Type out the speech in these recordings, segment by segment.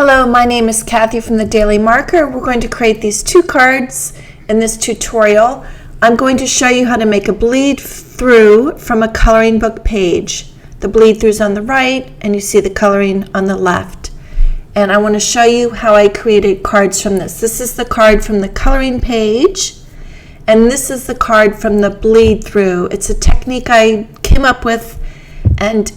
Hello, my name is Kathy from the Daily Marker. We're going to create these two cards in this tutorial. I'm going to show you how to make a bleed through from a coloring book page. The bleed through is on the right and you see the coloring on the left. And I want to show you how I created cards from this. This is the card from the coloring page and this is the card from the bleed through. It's a technique I came up with and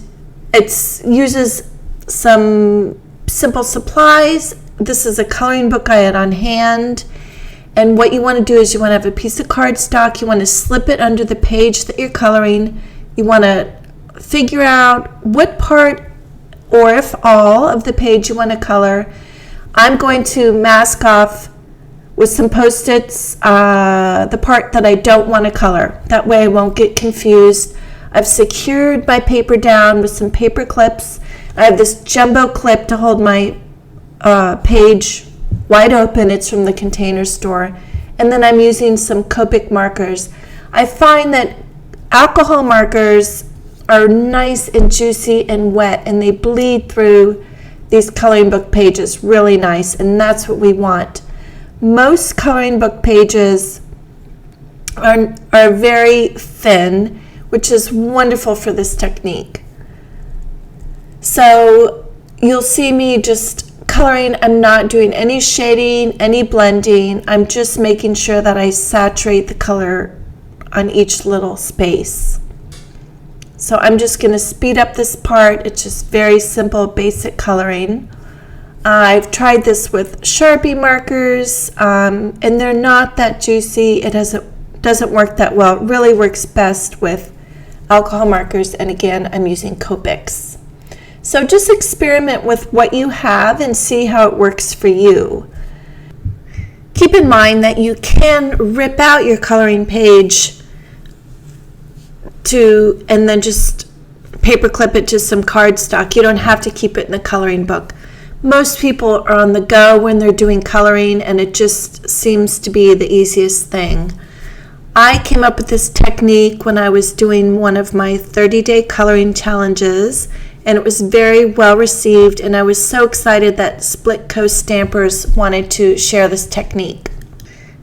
it uses some simple supplies. This is a coloring book I had on hand, and what you want to do is you want to have a piece of cardstock. You want to slip it under the page that you're coloring. You want to figure out what part or if all of the page you want to color. I'm going to mask off with some Post-its the part that I don't want to color. That way I won't get confused. I've secured my paper down with some paper clips. I have this jumbo clip to hold my page wide open. It's from the Container Store. And then I'm using some Copic markers. I find that alcohol markers are nice and juicy and wet, and they bleed through these coloring book pages really nice, and that's what we want. Most coloring book pages are very thin, which is wonderful for this technique. So you'll see me just coloring. I'm not doing any shading, any blending. I'm just making sure that I saturate the color on each little space. So I'm just going to speed up this part. It's just very simple, basic coloring. I've tried this with Sharpie markers, and they're not that juicy. It doesn't work that well. It really works best with alcohol markers, and again, I'm using Copics. So just experiment with what you have and see how it works for you. Keep in mind that you can rip out your coloring page and then just paper clip it to some cardstock. You don't have to keep it in the coloring book. Most people are on the go when they're doing coloring, and it just seems to be the easiest thing. I came up with this technique when I was doing one of my 30-day coloring challenges, and it was very well received, and I was so excited that Split Coast Stampers wanted to share this technique.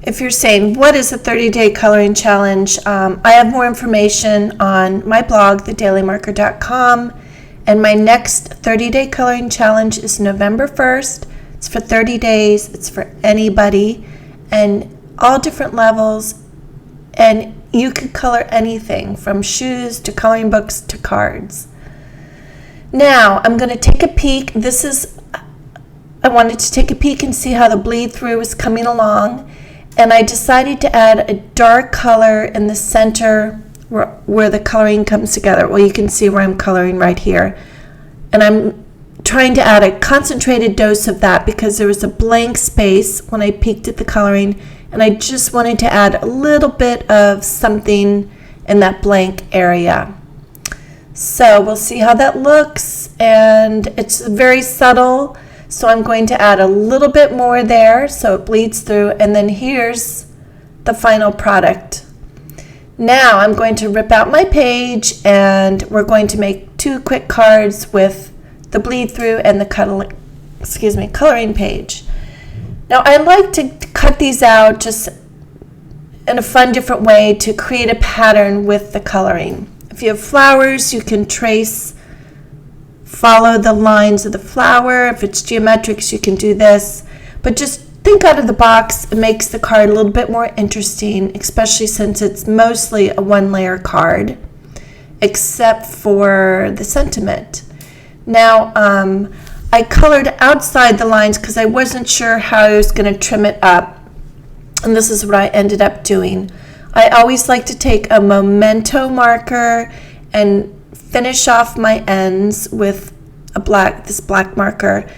If you're saying, what is a 30-day coloring challenge? I have more information on my blog, thedailymarker.com, and my next 30-day coloring challenge is November 1st. It's for 30 days. It's for anybody and all different levels, and you can color anything from shoes to coloring books to cards. Now I'm going to take a peek. I wanted to take a peek and see how the bleed through is coming along, and I decided to add a dark color in the center where the coloring comes together. Well, you can see where I'm coloring right here, and I'm trying to add a concentrated dose of that because there was a blank space when I peeked at the coloring, and I just wanted to add a little bit of something in that blank area. So we'll see how that looks, and it's very subtle, so I'm going to add a little bit more there so it bleeds through, and then here's the final product. Now I'm going to rip out my page, and we're going to make two quick cards with the bleed through and the coloring page. Now I like to cut these out just in a fun, different way to create a pattern with the coloring. If you have flowers, you can follow the lines of the flower. If it's geometrics, you can do this. But just think out of the box. It makes the card a little bit more interesting, especially since it's mostly a one-layer card, except for the sentiment. Now, I colored outside the lines because I wasn't sure how I was going to trim it up. And this is what I ended up doing. I always like to take a Memento marker and finish off my ends with this black marker.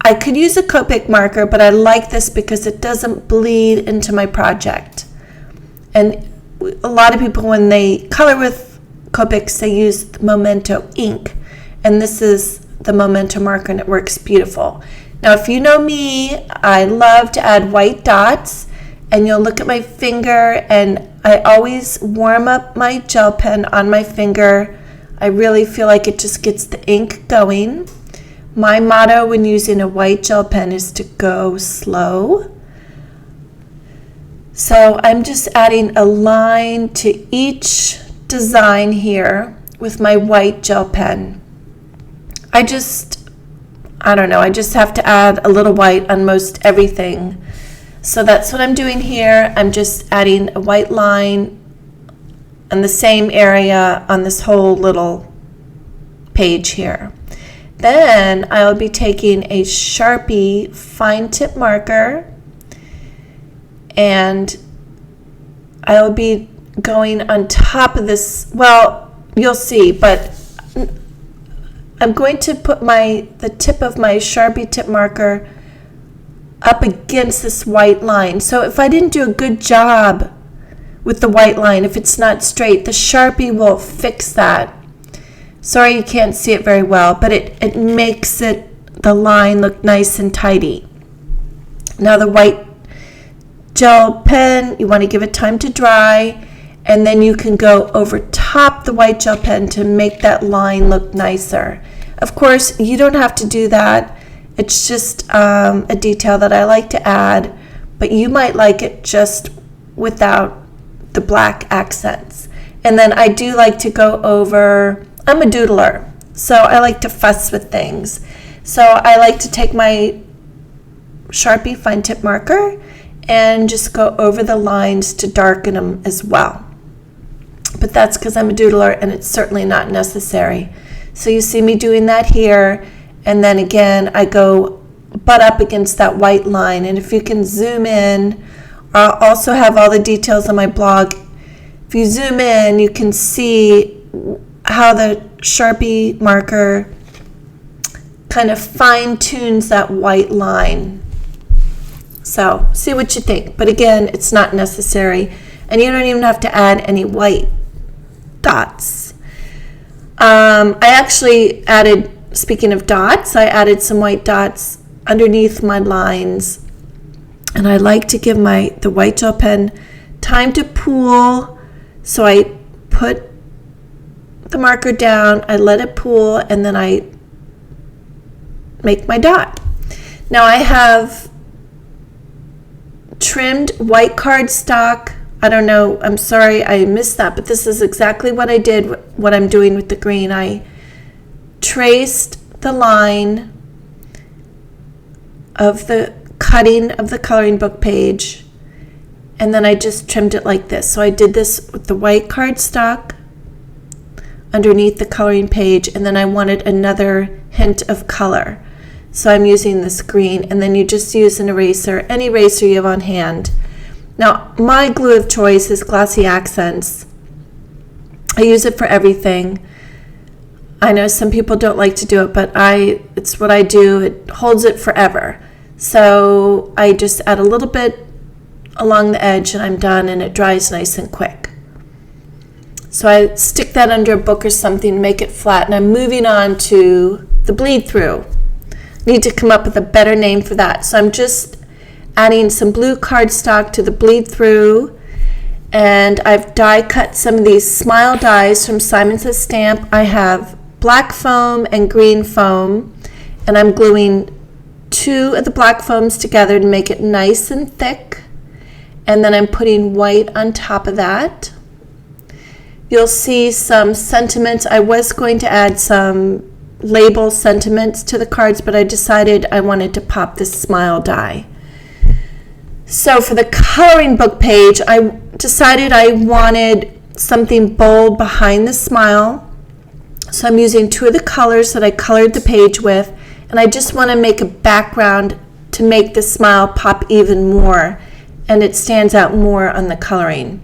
I could use a Copic marker, but I like this because it doesn't bleed into my project. And a lot of people, when they color with Copics, they use the Memento ink. And this is the Memento marker, and it works beautiful. Now, if you know me, I love to add white dots. And you'll look at my finger, and I always warm up my gel pen on my finger. I really feel like it just gets the ink going. My motto when using a white gel pen is to go slow. So I'm just adding a line to each design here with my white gel pen. I just have to add a little white on most everything. So that's what I'm doing here. I'm just adding a white line on the same area on this whole little page here. Then I'll be taking a Sharpie fine tip marker and I'll be going on top of this. Well, you'll see, but I'm going to put the tip of my Sharpie tip marker up against this white line. So if I didn't do a good job with the white line, if it's not straight, the Sharpie will fix that. Sorry you can't see it very well, but it makes the line look nice and tidy. Now the white gel pen, you want to give it time to dry, and then you can go over top the white gel pen to make that line look nicer. Of course, you don't have to do that. It's just a detail that I like to add, but you might like it just without the black accents. And then I do like to go over, I'm a doodler, so I like to fuss with things. So I like to take my Sharpie fine tip marker and just go over the lines to darken them as well. But that's because I'm a doodler and it's certainly not necessary. So you see me doing that here, and then again I go butt up against that white line. And if you can zoom in, I'll also have all the details on my blog. If you zoom in, you can see how the Sharpie marker kind of fine tunes that white line. So see what you think. But again, it's not necessary. And you don't even have to add any white dots. I actually added, speaking of dots, I added some white dots underneath my lines. And I like to give the white gel pen time to pool. So I put the marker down, I let it pool, and then I make my dot. Now I have trimmed white cardstock. I don't know, I'm sorry I missed that, but this is exactly what I did, what I'm doing with the green. I traced the line of the cutting of the coloring book page, and then I just trimmed it like this. So I did this with the white cardstock underneath the coloring page, and then I wanted another hint of color. So I'm using this green, and then you just use an eraser, any eraser you have on hand. Now, my glue of choice is Glossy Accents. I use it for everything. I know some people don't like to do it, but it's what I do. It holds it forever. So I just add a little bit along the edge and I'm done, and it dries nice and quick. So I stick that under a book or something to make it flat, and I'm moving on to the bleed through. Need to come up with a better name for that. So I'm just adding some blue cardstock to the bleed through, and I've die cut some of these smile dies from Simon Says Stamp. I have black foam and green foam, and I'm gluing two of the black foams together to make it nice and thick, and then I'm putting white on top of that. You'll see some sentiments. I was going to add some label sentiments to the cards, but I decided I wanted to pop this smile die. So for the coloring book page, I decided I wanted something bold behind the smile. So I'm using two of the colors that I colored the page with, and I just want to make a background to make the smile pop even more, and it stands out more on the coloring.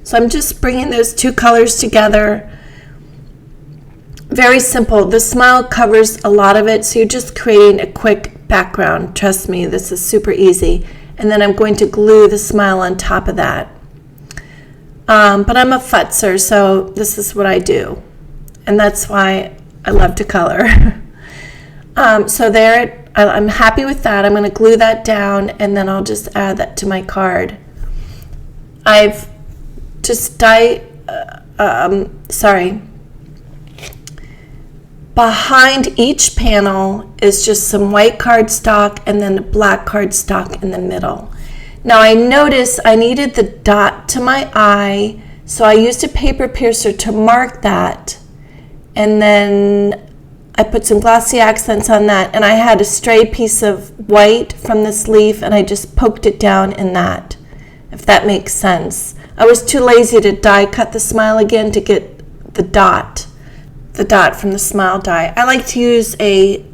So I'm just bringing those two colors together. Very simple. The smile covers a lot of it, so you're just creating a quick background. Trust me, this is super easy. And then I'm going to glue the smile on top of that. But I'm a futzer, so this is what I do. And that's why I love to color. So there, I'm happy with that. I'm going to glue that down, and then I'll just add that to my card. I've just Behind each panel is just some white cardstock and then black cardstock in the middle. Now I noticed I needed the dot to my eye, so I used a paper piercer to mark that, and then I put some glossy accents on that, and I had a stray piece of white from this leaf, and I just poked it down in that, if that makes sense. I was too lazy to die cut the smile again to get the dot from the smile die. I like to use a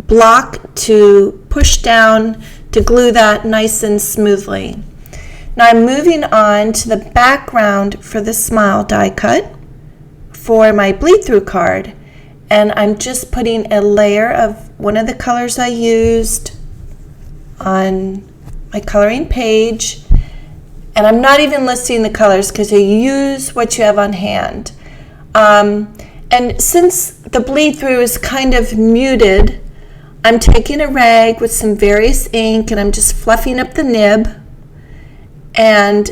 block to push down to glue that nice and smoothly. Now I'm moving on to the background for the smile die cut for my bleed through card, and I'm just putting a layer of one of the colors I used on my coloring page, and I'm not even listing the colors because you use what you have on hand. And since the bleed through is kind of muted, I'm taking a rag with some various ink and I'm just fluffing up the nib, and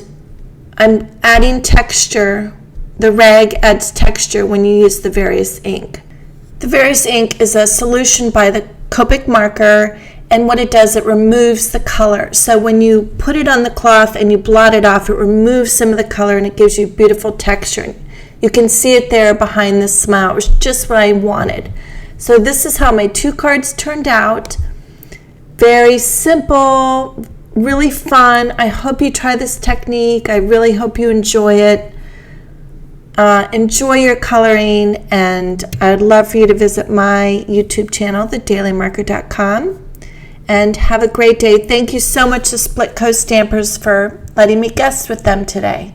I'm adding texture. The rag adds texture when you use the various ink. The various ink is a solution by the Copic marker, and what it does, it removes the color. So when you put it on the cloth and you blot it off, it removes some of the color and it gives you beautiful texture. You can see it there behind the smile. It was just what I wanted. So this is how my 2 cards turned out. Very simple, really fun. I hope you try this technique. I really hope you enjoy it. Enjoy your coloring, and I'd love for you to visit my YouTube channel, thedailymarker.com, and have a great day. Thank you so much to Split Coast Stampers for letting me guest with them today.